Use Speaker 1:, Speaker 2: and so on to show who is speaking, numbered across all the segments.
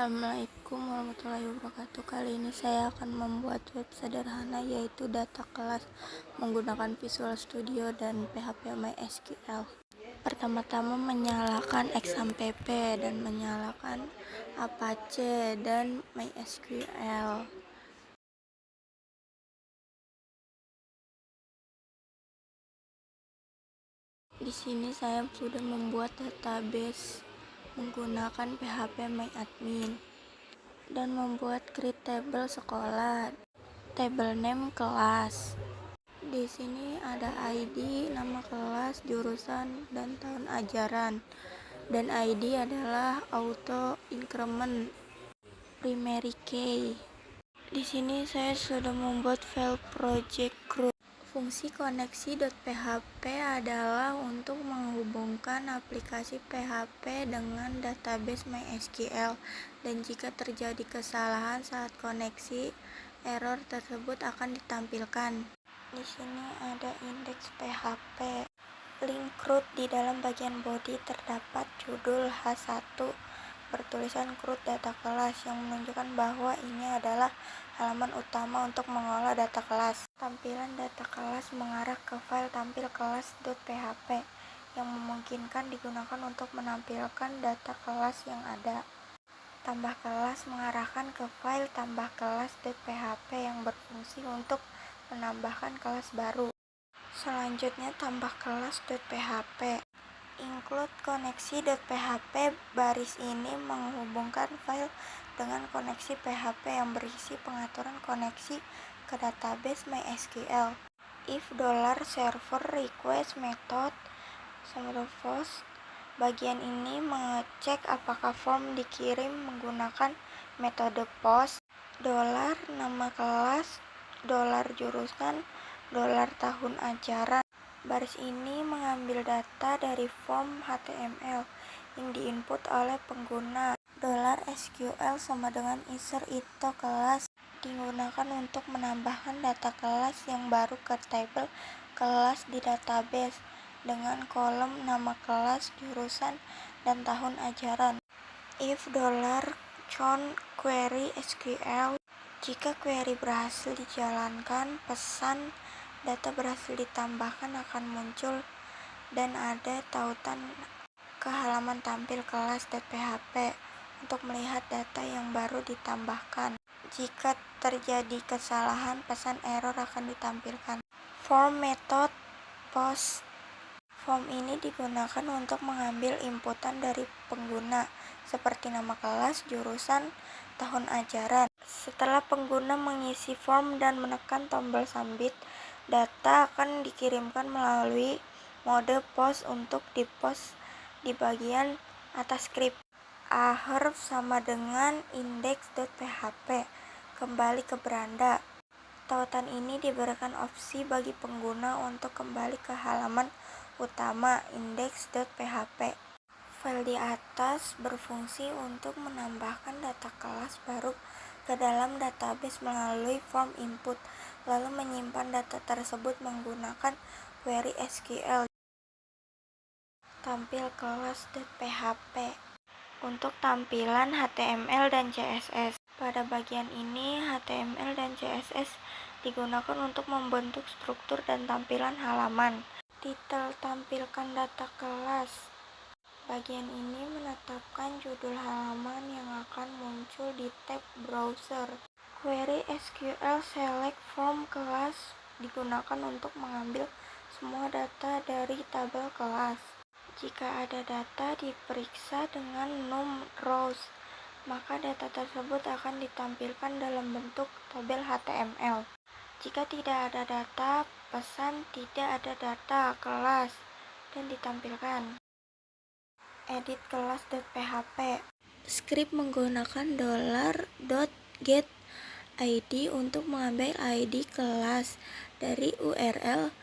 Speaker 1: Assalamualaikum warahmatullahi wabarakatuh. Kali ini saya akan membuat web sederhana yaitu data kelas menggunakan Visual Studio dan PHP MySQL. Pertama-tama menyalakan XAMPP dan menyalakan Apache dan MySQL. Di sini saya sudah membuat database menggunakan PHP MyAdmin dan membuat create table sekolah, table name kelas. Di sini ada ID, nama kelas, jurusan, dan tahun ajaran. Dan ID adalah auto increment primary key. Di sini saya sudah membuat file project root. Fungsi koneksi.php adalah untuk menghubungkan aplikasi PHP dengan database MySQL, dan jika terjadi kesalahan saat koneksi, error tersebut akan ditampilkan. Di sini ada indeks PHP. Link root di dalam bagian body terdapat judul H1 bertulisan root data kelas yang menunjukkan bahwa ini adalah halaman utama untuk mengolah data kelas. Tampilan data kelas mengarah ke file tampil kelas.php yang memungkinkan digunakan untuk menampilkan data kelas yang ada. Tambah kelas mengarahkan ke file tambah kelas.php yang berfungsi untuk menambahkan kelas baru. Selanjutnya tambah kelas.php. Include koneksi.php. Baris ini menghubungkan file dengan koneksi PHP yang berisi pengaturan koneksi ke database MySQL. If $server request method post. Bagian ini mengecek apakah form dikirim menggunakan metode post. $nama kelas, $jurusan, $tahun ajaran. Baris ini mengambil data dari form HTML yang diinput oleh pengguna. $SQL sama dengan insert into kelas digunakan untuk menambahkan data kelas yang baru ke tabel kelas di database dengan kolom nama kelas, jurusan, dan tahun ajaran. If $chown query SQL. Jika query berhasil dijalankan, pesan data berhasil ditambahkan akan muncul dan ada tautan ke halaman tampil kelas.php untuk melihat data yang baru ditambahkan. Jika terjadi kesalahan, pesan error akan ditampilkan. Form method post. Form ini digunakan untuk mengambil inputan dari pengguna seperti nama kelas, jurusan, tahun ajaran. Setelah pengguna mengisi form dan menekan tombol submit, data akan dikirimkan melalui mode post untuk dipost di bagian atas script. Ahref sama dengan index.php. Kembali ke beranda. Tautan ini diberikan opsi bagi pengguna untuk kembali ke halaman utama index.php. File di atas berfungsi untuk menambahkan data kelas baru ke dalam database melalui form input, lalu menyimpan data tersebut menggunakan query SQL. Tampil kelas.php. Untuk tampilan HTML dan CSS. Pada bagian ini, HTML dan CSS digunakan untuk membentuk struktur dan tampilan halaman. Titel tampilkan data kelas. Bagian ini menetapkan judul halaman yang akan muncul di tab browser. Query SQL select from kelas digunakan untuk mengambil semua data dari tabel kelas. Jika ada data diperiksa dengan num rows, maka data tersebut akan ditampilkan dalam bentuk tabel HTML. Jika tidak ada data, pesan tidak ada data kelas dan ditampilkan. Edit kelas.php. Script menggunakan $.get id untuk mengambil ID kelas dari URL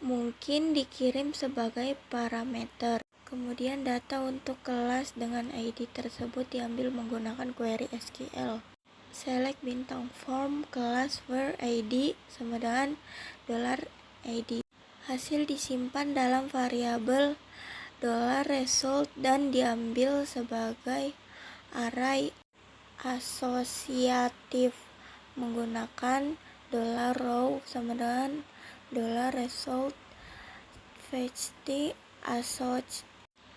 Speaker 1: mungkin dikirim sebagai parameter. Kemudian data untuk kelas dengan ID tersebut diambil menggunakan query SQL. Select bintang form kelas where ID sama dengan $id. Hasil disimpan dalam variabel $result dan diambil sebagai array asosiatif menggunakan $row sama dengan $result fetch assoc.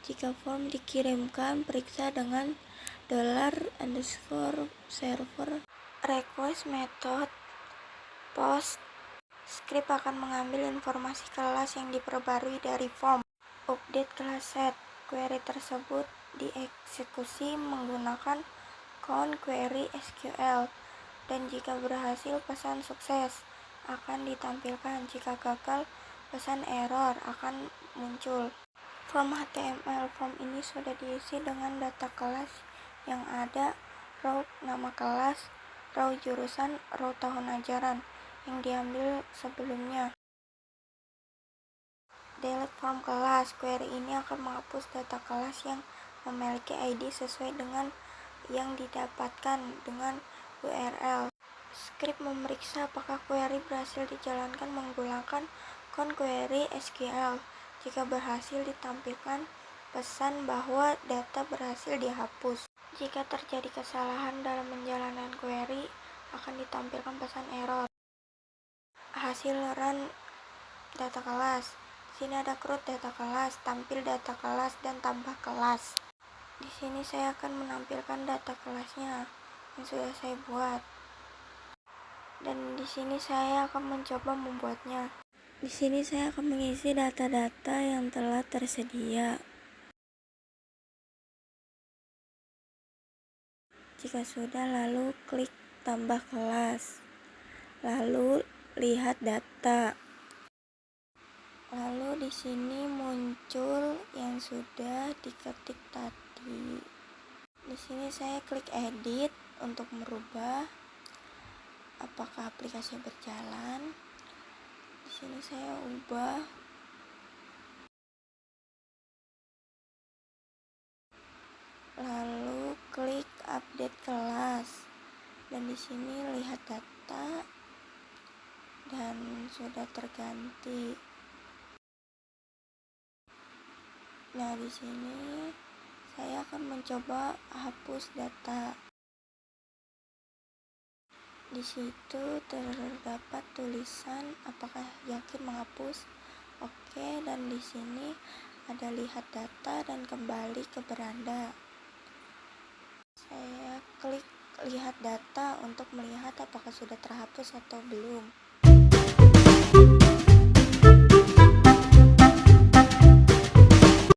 Speaker 1: Jika form dikirimkan, periksa dengan $_server request method post. Script akan mengambil informasi kelas yang diperbarui dari form. Update kelas set. Query tersebut dieksekusi menggunakan count query SQL, dan jika berhasil pesan sukses akan ditampilkan. Jika gagal, pesan error akan muncul. Form HTML. Form ini sudah diisi dengan data kelas yang ada, row nama kelas, row jurusan, row tahun ajaran yang diambil sebelumnya. Delete form kelas. Query ini akan menghapus data kelas yang memiliki ID sesuai dengan yang didapatkan dengan URL. Script memeriksa apakah query berhasil dijalankan menggunakan count query SQL. Jika berhasil, ditampilkan pesan bahwa data berhasil dihapus. Jika terjadi kesalahan dalam menjalankan query, akan ditampilkan pesan error. Hasil run data kelas. Di sini ada CRUD data kelas, tampil data kelas, dan tambah kelas. Di sini saya akan menampilkan data kelasnya yang sudah saya buat. Dan di sini saya akan mencoba membuatnya. Di sini saya akan mengisi data-data yang telah tersedia. Jika sudah, lalu klik tambah kelas. Lalu lihat data. Lalu di sini muncul yang sudah diketik tadi. Di sini saya klik edit untuk merubah apakah aplikasi berjalan. Di sini saya ubah. Lalu klik update kelas. Dan di sini lihat data dan sudah terganti. Nah, di sini saya akan mencoba hapus data. Di situ terdapat tulisan apakah yakin menghapus. Oke, dan di sini ada lihat data dan kembali ke beranda. Saya klik lihat data untuk melihat apakah sudah terhapus atau belum.